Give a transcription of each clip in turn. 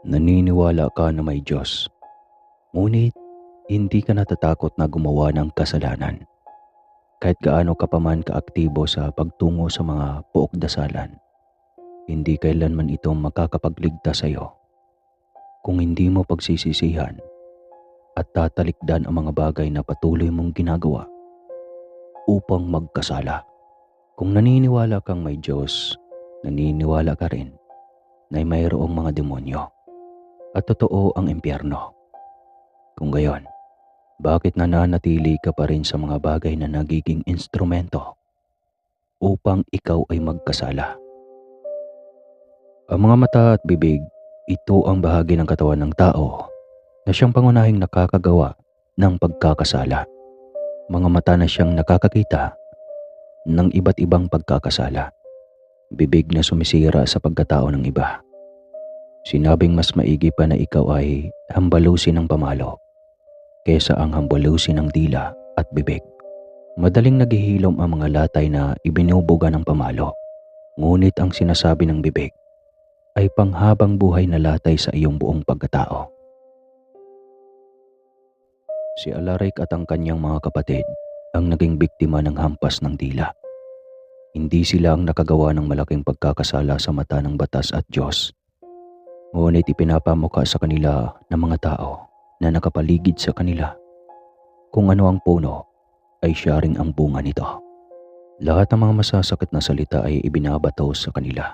Naniniwala ka na may Diyos, ngunit hindi ka natatakot na gumawa ng kasalanan. Kahit gaano ka pa man kaaktibo sa pagtungo sa mga puok-dasalan, hindi kailanman ito makakapagligtas sa iyo kung hindi mo pagsisisihan at tatalikdan ang mga bagay na patuloy mong ginagawa upang magkasala. Kung naniniwala kang may Diyos, naniniwala ka rin na mayroong mga demonyo at totoo ang impyerno. Kung gayon, bakit nananatili ka pa rin sa mga bagay na nagiging instrumento upang ikaw ay magkasala? Ang mga mata at bibig, ito ang bahagi ng katawan ng tao na siyang pangunahing nakakagawa ng pagkakasala. Mga mata na siyang nakakakita ng iba't ibang pagkakasala. Bibig na sumisira sa pagkatao ng iba. Sinabing mas maigi pa na ikaw ay hambalusin ng pamalo kesa ang hambalusin ng dila at bibig. Madaling naghihilom ang mga latay na ibinubuga ng pamalo, ngunit ang sinasabi ng bibig ay panghabang buhay na latay sa iyong buong pagkatao. Si Alaric at ang kanyang mga kapatid ang naging biktima ng hampas ng dila. Hindi sila ang nakagawa ng malaking pagkakasala sa mata ng batas at Diyos, ngunit ipinapamukha sa kanila ng mga tao na nakapaligid sa kanila kung ano ang puno ay siya ring ang bunga nito. Lahat ng mga masasakit na salita ay ibinabato sa kanila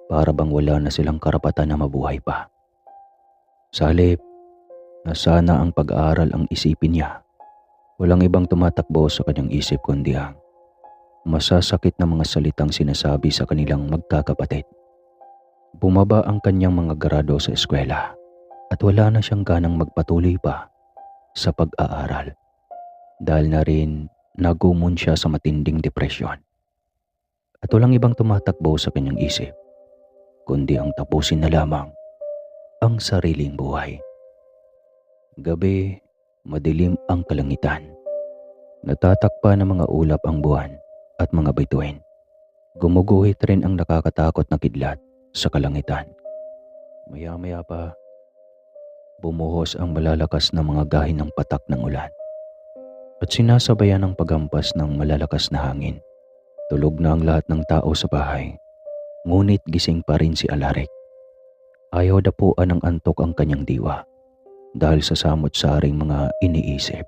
para bang wala na silang karapatan na mabuhay pa. Sa halip na sana ang pag-aaral ang isipin niya, walang ibang tumatakbo sa kanyang isip kundi ang masasakit na mga salitang sinasabi sa kanilang magkakapatid. Bumaba ang kanyang mga grado sa eskwela at wala na siyang ganang magpatuloy pa sa pag-aaral dahil na rin nagumon siya sa matinding depresyon. At walang ibang tumatakbo sa kanyang isip kundi ang tapusin na lamang ang sariling buhay. Gabi, madilim ang kalangitan. Natatakpan ng mga ulap ang buwan at mga bituin. Gumuguhit rin ang nakakatakot na kidlat sa kalangitan. Maya-maya pa, bumuhos ang malalakas na mga gahi ng patak ng ulan at sinasabayan ng paghampas ng malalakas na hangin. Tulog na ang lahat ng tao sa bahay, ngunit gising pa rin si Alaric. Ayaw dapuan ng antok ang kanyang diwa dahil sa samot-saring mga iniisip.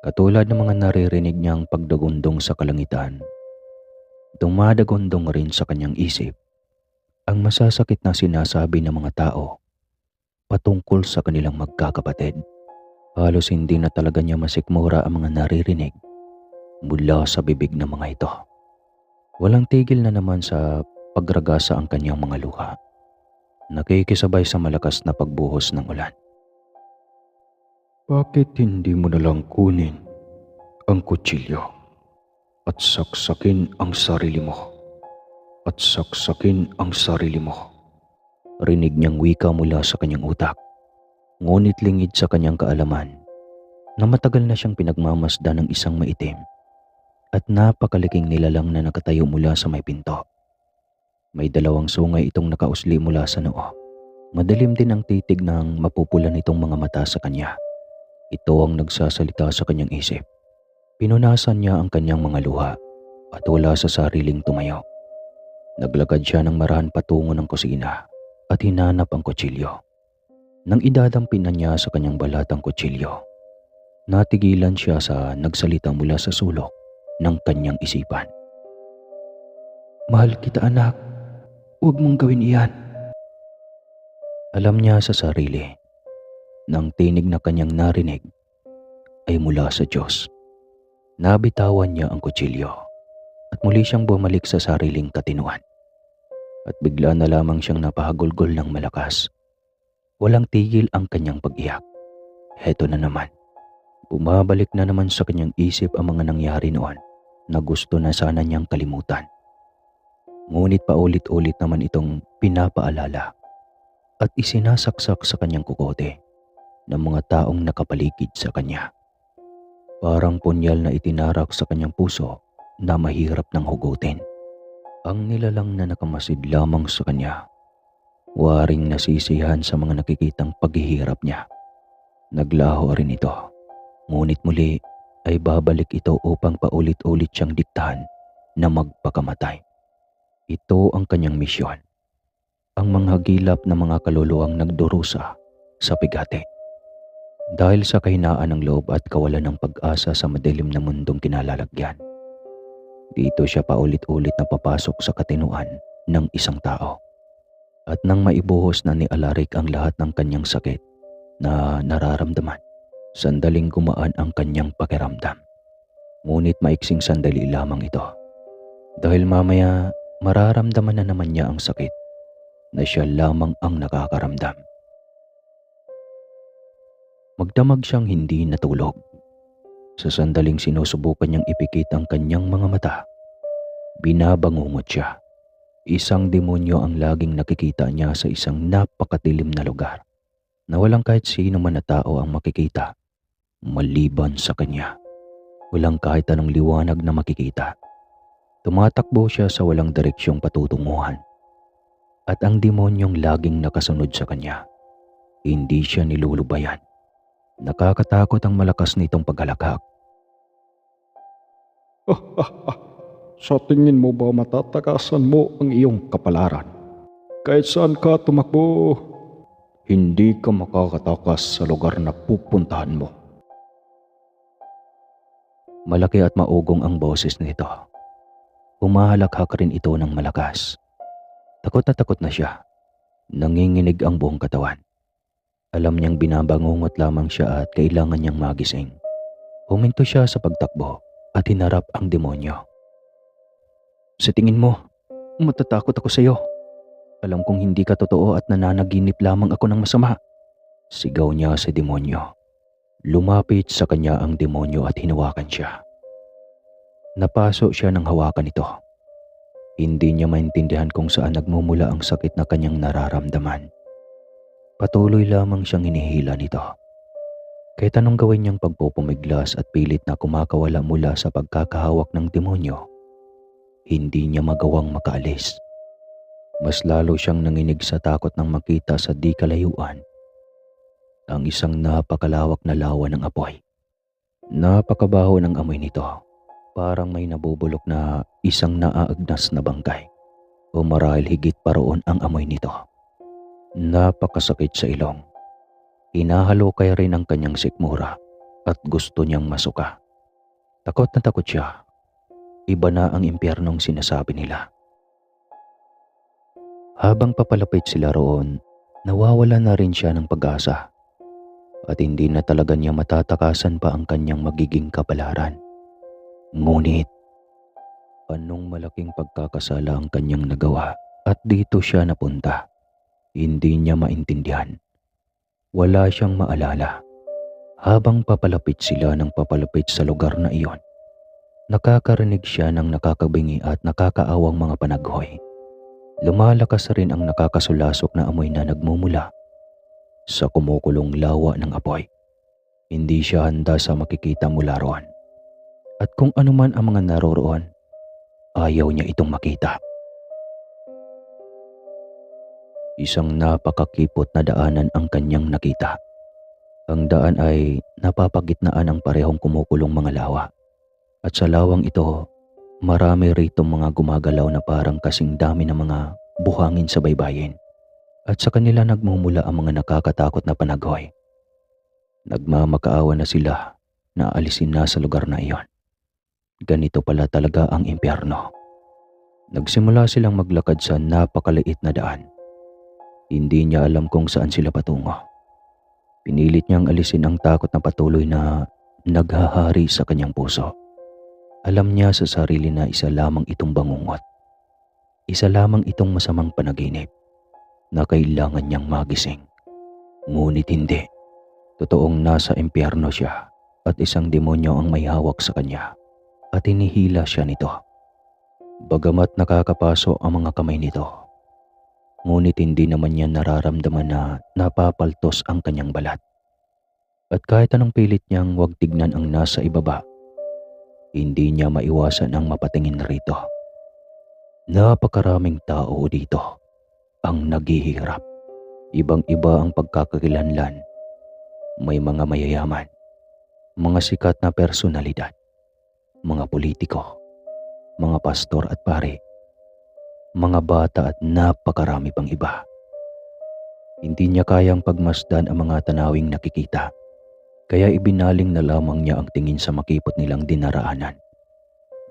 Katulad ng mga naririnig niyang pagdagundong sa kalangitan, dumadagundong rin sa kanyang isip ang masasakit na sinasabi ng mga tao patungkol sa kanilang magkakapatid. Halos hindi na talaga niya masikmura ang mga naririnig mula sa bibig ng mga ito. Walang tigil na naman sa pagragasa ang kanyang mga luha, nakikisabay sa malakas na pagbuhos ng ulan. Bakit hindi mo nalang kunin ang kutsilyo at saksakin ang sarili mo? At saksakin ang sarili mo. Rinig niyang wika mula sa kanyang utak, ngunit lingid sa kanyang kaalaman na matagal na siyang pinagmamasdan ng isang maitim at napakaliking nilalang na nakatayo mula sa may pinto. May dalawang sungay itong nakausli mula sa noo. Madilim din ang titig ng mapupula nitong mga mata sa kanya. Ito ang nagsasalita sa kanyang isip. Pinunasan niya ang kanyang mga luha at wala sa sariling tumayo. Naglakad siya ng marahan patungo ng kusina at hinanap ang kutsilyo. Nang idadampin na niya sa kanyang balat ang kutsilyo, natigilan siya sa nagsalita mula sa sulok ng kanyang isipan. Mahal kita anak, huwag mong gawin iyan. Alam niya sa sarili na ang tinig na kanyang narinig ay mula sa Diyos. Nabitawan niya ang kutsilyo at muli siyang bumalik sa sariling katinuan. At bigla na lamang siyang napahagulgol ng malakas. Walang tigil ang kanyang pag-iyak. Heto na naman. Bumabalik na naman sa kanyang isip ang mga nangyari noon na gusto na sana niyang kalimutan. Ngunit paulit-ulit naman itong pinapaalala at isinasaksak sa kanyang kukote ng mga taong nakapaligid sa kanya. Parang punyal na itinarak sa kanyang puso na mahirap nang hugutin. Ang nilalang na nakamasid lamang sa kanya Waring nasisiyahan sa mga nakikitang paghihirap niya. Naglaho rin ito, ngunit muli ay babalik ito upang paulit-ulit siyang diktahan na magpakamatay. Ito ang kanyang misyon. Ang manghagilap na mga kaluluwang nagdurusa sa bigati. Dahil sa kahinaan ng loob at kawalan ng pag-asa sa madilim na mundong kinalalagyan. Dito siya paulit-ulit na papasok sa katinuan ng isang tao. At nang maibuhos na ni Alaric ang lahat ng kanyang sakit na nararamdaman, sandaling gumaan ang kanyang pakiramdam. Ngunit maiksing sandali lamang ito. Dahil mamaya mararamdaman na naman niya ang sakit na siya lamang ang nakakaramdam. Magdamag siyang hindi natulog. Sa sandaling sinusubukan niyang ipikit ang kanyang mga mata, binabangungot siya. Isang demonyo ang laging nakikita niya sa isang napakadilim na lugar na walang kahit sino man na tao ang makikita maliban sa kanya. Walang kahit anong liwanag na makikita. Tumatakbo siya sa walang direksyong patutunguhan. At ang demonyong laging nakasunod sa kanya, hindi siya nilulubayan. Nakakatakot ang malakas nitong paghalakak. Sa tingin mo ba matatakasan mo ang iyong kapalaran? Kahit saan ka tumakbo, hindi ka makakatakas sa lugar na pupuntahan mo. Malaki at maugong ang boses nito. Humahalakhak rin ito ng malakas. Takot na siya. Nanginginig ang buong katawan. Alam niyang binabangungot lamang siya at kailangan niyang magising. Huminto siya sa pagtakbo at hinarap ang demonyo. Sa tingin mo, matatakot ako sa iyo. Alam kong hindi ka totoo at nananaginip lamang ako ng masama. Sigaw niya sa demonyo. Lumapit sa kanya ang demonyo at hinawakan siya. Napaso siya ng hawakan ito. Hindi niya maintindihan kung saan nagmumula ang sakit na kanyang nararamdaman. Patuloy lamang siyang hinihila nito. Kahit anong gawin niyang pagpupumiglas at pilit na kumakawala mula sa pagkakahawak ng demonyo, hindi niya magawang makaalis. Mas lalo siyang nanginig sa takot nang makita sa di kalayuan ang isang napakalawak na lawa ng apoy. Napakabaho ng amoy nito, parang may nabubulok na isang naaagnas na bangkay. O marahil higit pa roon ang amoy nito. Napakasakit sa ilong. Hinahalukay rin ang kanyang sikmura at gusto niyang masuka. Takot na takot siya. Iba na ang impyernong sinasabi nila. Habang papalapit sila roon, nawawala na rin siya ng pag-asa at hindi na talaga niya matatakasan pa ang kanyang magiging kapalaran. Ngunit, anong malaking pagkakasala ang kanyang nagawa at dito siya napunta? Hindi niya maintindihan. Wala siyang maalala. Habang papalapit sila ng papalapit sa lugar na iyon, nakakarinig siya ng nakakabingi at nakakaawang mga panaghoy. Lumalakas rin ang nakakasulasok na amoy na nagmumula sa kumukulong lawa ng apoy. Hindi siya handa sa makikita mula roon. At kung anuman ang mga naroroon, ayaw niya itong makita. Isang napakakipot na daanan ang kanyang nakita. Ang daan ay napapagitnaan ng parehong kumukulong mga lawa. At sa lawang ito, marami rito mga gumagalaw na parang kasing dami ng mga buhangin sa baybayin. At sa kanila nagmumula ang mga nakakatakot na panaghoy. Nagmamakaawa na sila na alisin na sa lugar na iyon. Ganito pala talaga ang impyerno. Nagsimula silang maglakad sa napakaliit na daan. Hindi niya alam kung saan sila patungo. Pinilit niyang alisin ang takot na patuloy na naghahari sa kanyang puso. Alam niya sa sarili na isa lamang itong bangungot. Isa lamang itong masamang panaginip na kailangan niyang magising. Ngunit hindi. Totoong nasa impyerno siya at isang demonyo ang may hawak sa kanya at hinihila siya nito. Bagamat nakakapaso ang mga kamay nito, ngunit hindi naman niya nararamdaman na napapaltos ang kanyang balat. At kahit anong pilit niyang huwag tignan ang nasa ibaba, hindi niya maiwasan ang mapatingin rito. Napakaraming tao dito ang naghihirap. Ibang-iba ang pagkakakilanlan. May mga mayayaman, mga sikat na personalidad, mga politiko, mga pastor at pare, mga bata at napakarami pang iba. Hindi niya kayang pagmasdan ang mga tanawing nakikita, kaya ibinaling na lamang niya ang tingin sa makipot nilang dinaraanan.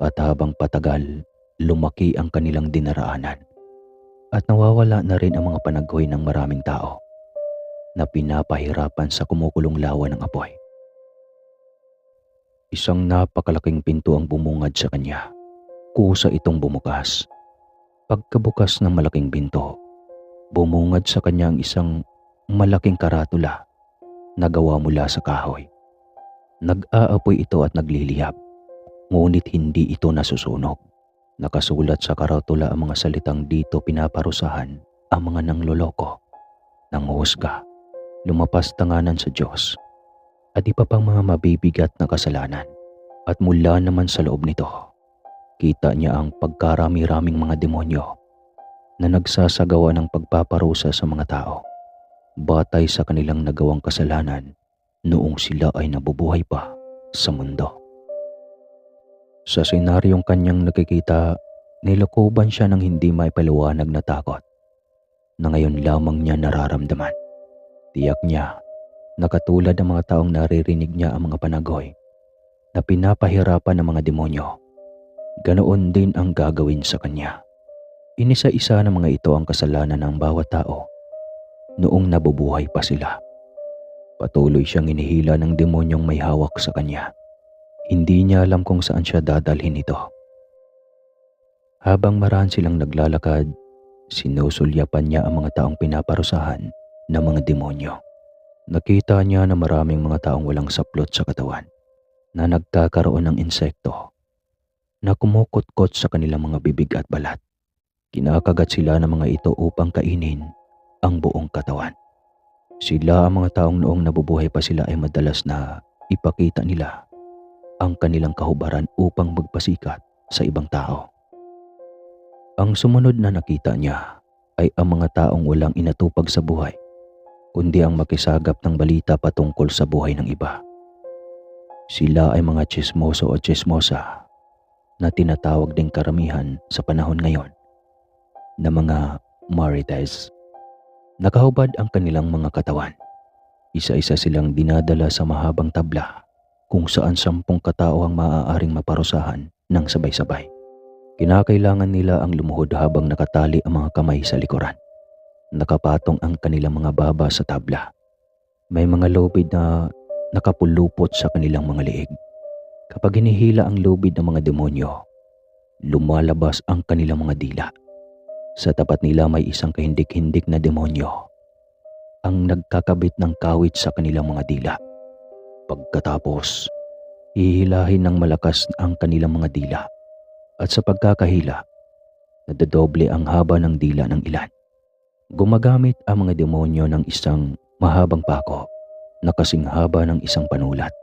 At habang patagal, lumaki ang kanilang dinaraanan. At nawawala na rin ang mga panaghoy ng maraming tao na pinapahirapan sa kumukulong lawa ng apoy. Isang napakalaking pinto ang bumungad sa kanya. Kusa itong bumukas. Pagkabukas ng malaking pinto, bumungad sa kanya ang isang malaking karatula na gawa mula sa kahoy. Nag-aapoy ito at nagliliyab, ngunit hindi ito nasusunog. Nakasulat sa karatula ang mga salitang dito pinaparusahan ang mga nangloloko, nanghuhusga, lumapastanganan sa Diyos, at iba pang mga mabibigat na kasalanan. At mula naman sa loob nito, kita niya ang pagkarami-raming mga demonyo na nagsasagawa ng pagpaparusa sa mga tao batay sa kanilang nagawang kasalanan noong sila ay nabubuhay pa sa mundo. Sa senaryong kanyang nakikita, nilokoban siya ng hindi maipaliwanag na takot na ngayon lamang niya nararamdaman. Tiyak niya na katulad ng mga taong naririnig niya ang mga panaghoy na pinapahirapan ng mga demonyo, ganoon din ang gagawin sa kanya. Inisa-isa ng mga ito ang kasalanan ng bawat tao noong nabubuhay pa sila. Patuloy siyang inihila ng demonyong may hawak sa kanya. Hindi niya alam kung saan siya dadalhin ito. Habang maraan silang naglalakad, sinusulyapan niya ang mga taong pinaparusahan ng mga demonyo. Nakita niya na maraming mga taong walang saplot sa katawan na nagkakaroon ng insekto na kumukutkot sa kanilang mga bibig at balat. Kinakagat sila ng mga ito upang kainin ang buong katawan. Sila ang mga taong noong nabubuhay pa sila ay madalas na ipakita nila ang kanilang kahubaran upang magpasikat sa ibang tao. Ang sumunod na nakita niya ay ang mga taong walang inatupag sa buhay, kundi ang makisagap ng balita patungkol sa buhay ng iba. Sila ay mga tsismoso o tsismosa na tinatawag ding karamihan sa panahon ngayon na mga marites. Nakahubad ang kanilang mga katawan. Isa-isa silang dinadala sa mahabang tabla kung saan 10 katao ang maaaring maparusahan ng sabay-sabay. Kinakailangan nila ang lumuhod habang nakatali ang mga kamay sa likuran. Nakapatong ang kanilang mga baba sa tabla. May mga lubid na nakapulupot sa kanilang mga liig. Kapag hinihila ang lubid ng mga demonyo, lumalabas ang kanilang mga dila. Sa tapat nila may isang kahindik-hindik na demonyo ang nagkakabit ng kawit sa kanilang mga dila. Pagkatapos, hihilahin ng malakas ang kanilang mga dila at sa pagkakahila, nadadoble ang haba ng dila ng ilan. Gumagamit ang mga demonyo ng isang mahabang pako na kasing haba ng isang panulat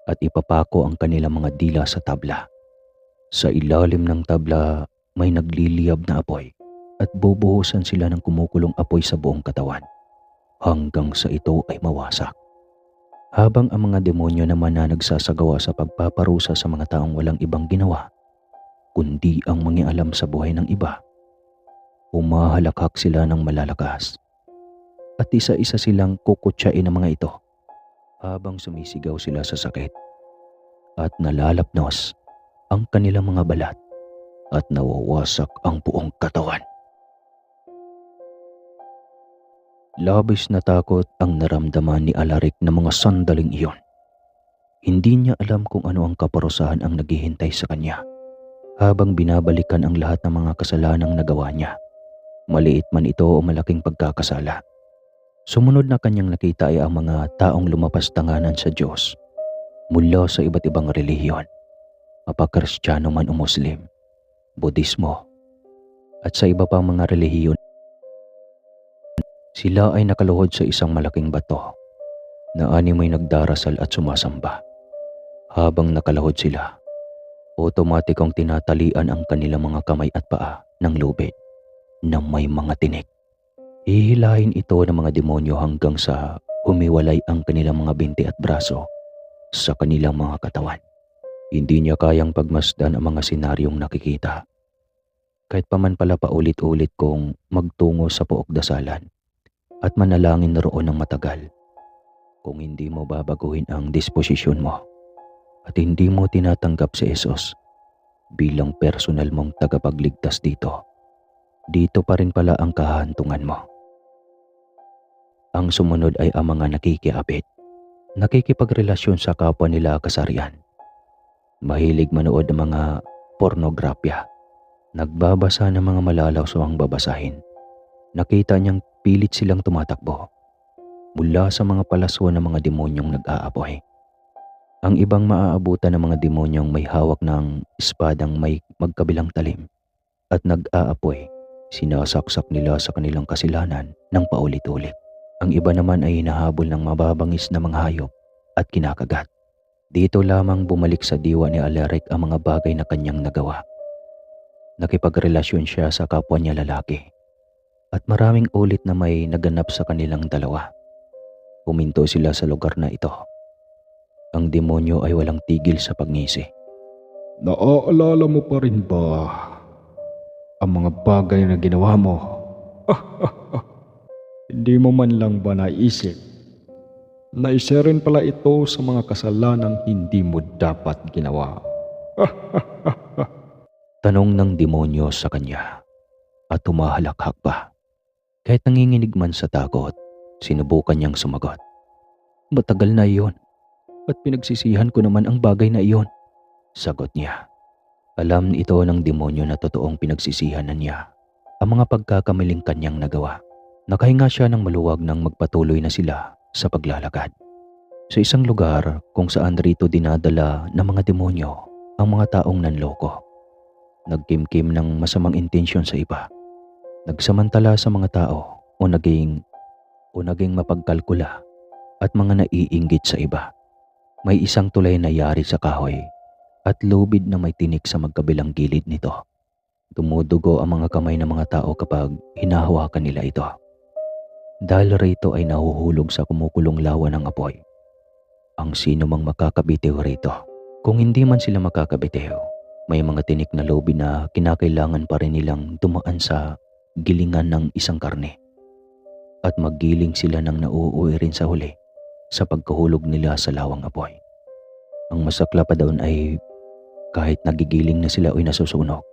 at ipapako ang kanilang mga dila sa tabla. Sa ilalim ng tabla may nagliliyab na apoy at bubuhusan sila ng kumukulong apoy sa buong katawan hanggang sa ito ay mawasak. Habang ang mga demonyo naman na nagsasagawa sa pagpaparusa sa mga taong walang ibang ginawa kundi ang mangialam sa buhay ng iba, humahalakhak sila ng malalakas at isa-isa silang kukutsain ng mga ito habang sumisigaw sila sa sakit at nalalapnos ang kanilang mga balat at nawawasak ang buong katawan. Labis na takot ang naramdaman ni Alaric na mga sandaling iyon. Hindi niya alam kung ano ang kaparusahan ang naghihintay sa kanya habang binabalikan ang lahat ng mga kasalanang nagawa niya. Maliit man ito o malaking pagkakasala. Sumunod na kanyang nakita ay ang mga taong lumapastanganan sa Diyos mula sa iba't ibang relihiyon, mapa-Kristiyano man o Muslim, Budismo, at sa iba pang mga relihiyon. Sila ay nakaluhod sa isang malaking bato na animoy nagdarasal at sumasamba. Habang nakaluhod sila, otomatikong tinatalian ang kanilang mga kamay at paa ng lubid na may mga tinik. Hihilahin ito ng mga demonyo hanggang sa humiwalay ang kanilang mga binti at braso sa kanilang mga katawan. Hindi niya kayang pagmasdan ang mga senaryong nakikita. Kahit paman pala paulit-ulit kong magtungo sa pook dasalan at manalangin na roon ng matagal. Kung hindi mo babaguhin ang disposisyon mo at hindi mo tinatanggap si Jesus bilang personal mong tagapagligtas dito, dito pa rin pala ang kahantungan mo. Ang sumunod ay ang mga nakikiapit, nakikipagrelasyon sa kapwa nila kasarian. Mahilig manood ng mga pornografya, nagbabasa ng mga malalawsawang babasahin. Nakita niyang pilit silang tumatakbo mula sa mga palaswan ng mga demonyong nag-aapoy. Ang ibang maaabutan ng mga demonyong may hawak ng espadang may magkabilang talim at nag-aapoy, sinasaksak nila sa kanilang kasilanan ng paulit-ulit. Ang iba naman ay hinahabol ng mababangis na mga hayop at kinakagat. Dito lamang bumalik sa diwa ni Alaric ang mga bagay na kanyang nagawa. Nakipagrelasyon siya sa kapwa niya lalaki at maraming ulit na may naganap sa kanilang dalawa. Huminto sila sa lugar na ito. Ang demonyo ay walang tigil sa pagngisi. Naaalala mo pa rin ba ang mga bagay na ginawa mo? Hindi mo man lang ba naisip na isa rin pala ito sa mga kasalanang hindi mo dapat ginawa? Tanong ng demonyo sa kanya at humahalakhak pa. Kahit nanginginig man sa takot, sinubukan niyang sumagot. Matagal na iyon at pinagsisihan ko naman ang bagay na iyon, sagot niya. Alam ito ng demonyo na totoong pinagsisihan na niya ang mga pagkakamaling kanyang nagawa. Nakahinga siya ng maluwag nang magpatuloy na sila sa paglalakad. Sa isang lugar kung saan rito dinadala ng mga demonyo ang mga taong nanloko. Nagkimkim ng masamang intensyon sa iba. Nagsamantala sa mga tao o naging mapagkalkula at mga naiinggit sa iba. May isang tulay na yari sa kahoy at lubid na may tinik sa magkabilang gilid nito. Dumudugo ang mga kamay ng mga tao kapag hinahawakan nila ito. Dahil rito ay nahuhulog sa kumukulong lawa ng apoy. Ang sino mang makakabitiw rito. Kung hindi man sila makakabitiw, may mga tinik na lubid na kinakailangan pa rin nilang dumaan sa gilingan ng isang karne. At maggiling sila ng nauuwi rin sa huli sa pagkahulog nila sa lawang apoy. Ang masakla pa doon ay kahit nagigiling na sila o nasusunog,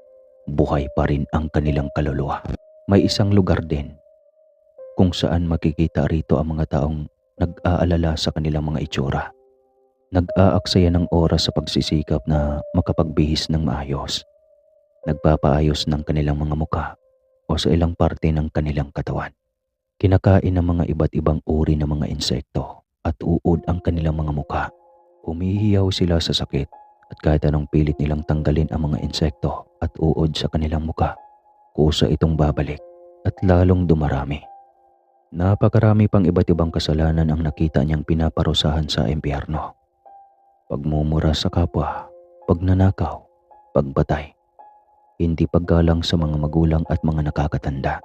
buhay pa rin ang kanilang kaluluwa. May isang lugar din kung saan makikita rito ang mga taong nag-aalala sa kanilang mga itsura. Nag-aaksaya ng oras sa pagsisikap na makapagbihis ng maayos. Nagpapaayos ng kanilang mga mukha o sa ilang parte ng kanilang katawan. Kinakain ng mga iba't ibang uri ng mga insekto at uod ang kanilang mga mukha. Humihiyaw sila sa sakit at kahit anong pilit nilang tanggalin ang mga insekto at uod sa kanilang mukha, kusa itong babalik at lalong dumarami. Napakarami pang iba't ibang kasalanan ang nakita niyang pinaparusahan sa impyerno. Pagmumura sa kapwa, pagnanakaw, pagbatay, hindi paggalang sa mga magulang at mga nakakatanda.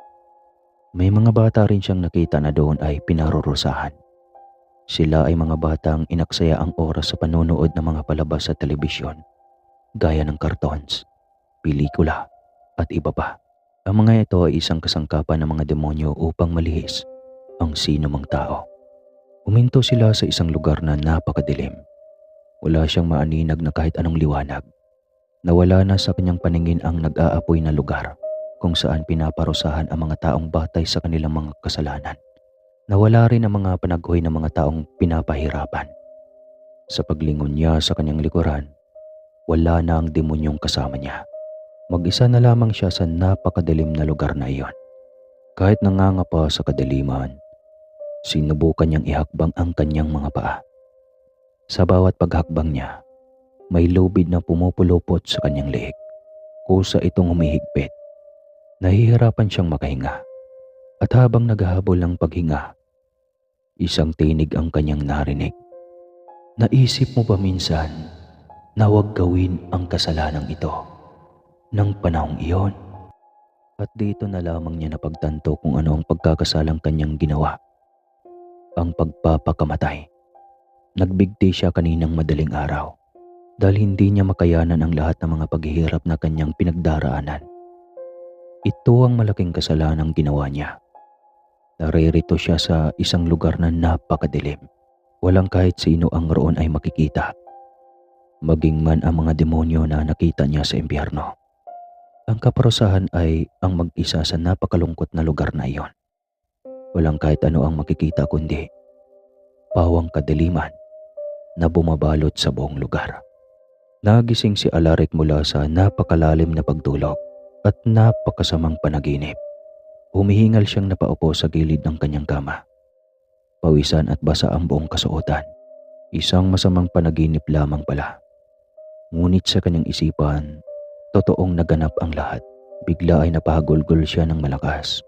May mga bata rin siyang nakita na doon ay pinarurusahan. Sila ay mga batang inaksaya ang oras sa panonood ng mga palabas sa telebisyon, gaya ng cartoons, pelikula, at iba pa. Ang mga ito ay isang kasangkapan ng mga demonyo upang malihis ang sino mang tao. Huminto sila sa isang lugar na napakadilim. Wala siyang maaninag na kahit anong liwanag. Nawala na sa kanyang paningin ang nag-aapoy na lugar kung saan pinaparusahan ang mga taong batay sa kanilang mga kasalanan. Nawala rin ang mga panaghoy ng mga taong pinapahirapan. Sa paglingon niya sa kanyang likuran, wala na ang demonyong kasama niya. Mag-isa na lamang siya sa napakadilim na lugar na iyon. Kahit nangangapa sa kadiliman, sinubukan niyang ihakbang ang kanyang mga paa. Sa bawat paghakbang niya, may lubid na pumupulupot sa kanyang leeg. Kusa itong humihigpit. Nahihirapan siyang makahinga. At habang naghahabol ng paghinga, isang tinig ang kanyang narinig. Naisip mo ba minsan na huwag gawin ang kasalanang ito ng panahong iyon? At dito na lamang niya napagtanto kung ano ang pagkakasalang kanyang ginawa. Ang pagpapakamatay. Nagbigti siya kaninang madaling araw dahil hindi niya makayanan ang lahat ng mga paghihirap na kanyang pinagdaraanan. Ito ang malaking kasalanang ginawa niya. Naririto siya sa isang lugar na napakadilim. Walang kahit sino ang roon ay makikita. Maging man ang mga demonyo na nakita niya sa impyerno. Ang kaparusahan ay ang mag-isa sa napakalungkot na lugar na iyon. Walang kahit ano ang makikita kundi pawang kadiliman na bumabalot sa buong lugar. Nagising si Alaric mula sa napakalalim na pagtulog at napakasamang panaginip. Humihingal siyang napaupo sa gilid ng kanyang kama. Pawisan at basa ang buong kasuotan. Isang masamang panaginip lamang pala. Ngunit sa kanyang isipan, totoong naganap ang lahat. Bigla ay napahagulgol siya ng malakas.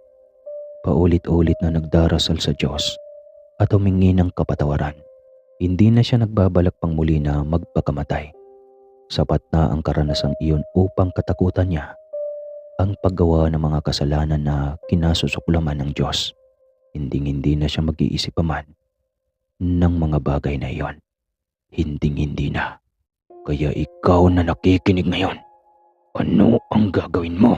Paulit-ulit na nagdarasal sa Diyos at humingi ng kapatawaran. Hindi na siya nagbabalak pang muli na magpakamatay. Sapat na ang karanasang iyon upang katakutan niya ang paggawa ng mga kasalanan na kinasusuklaman ng Diyos. Hinding-hindi na siya mag-iisip pa man ng mga bagay na iyon. Hinding-hindi na. Kaya ikaw na nakikinig ngayon, ano ang gagawin mo?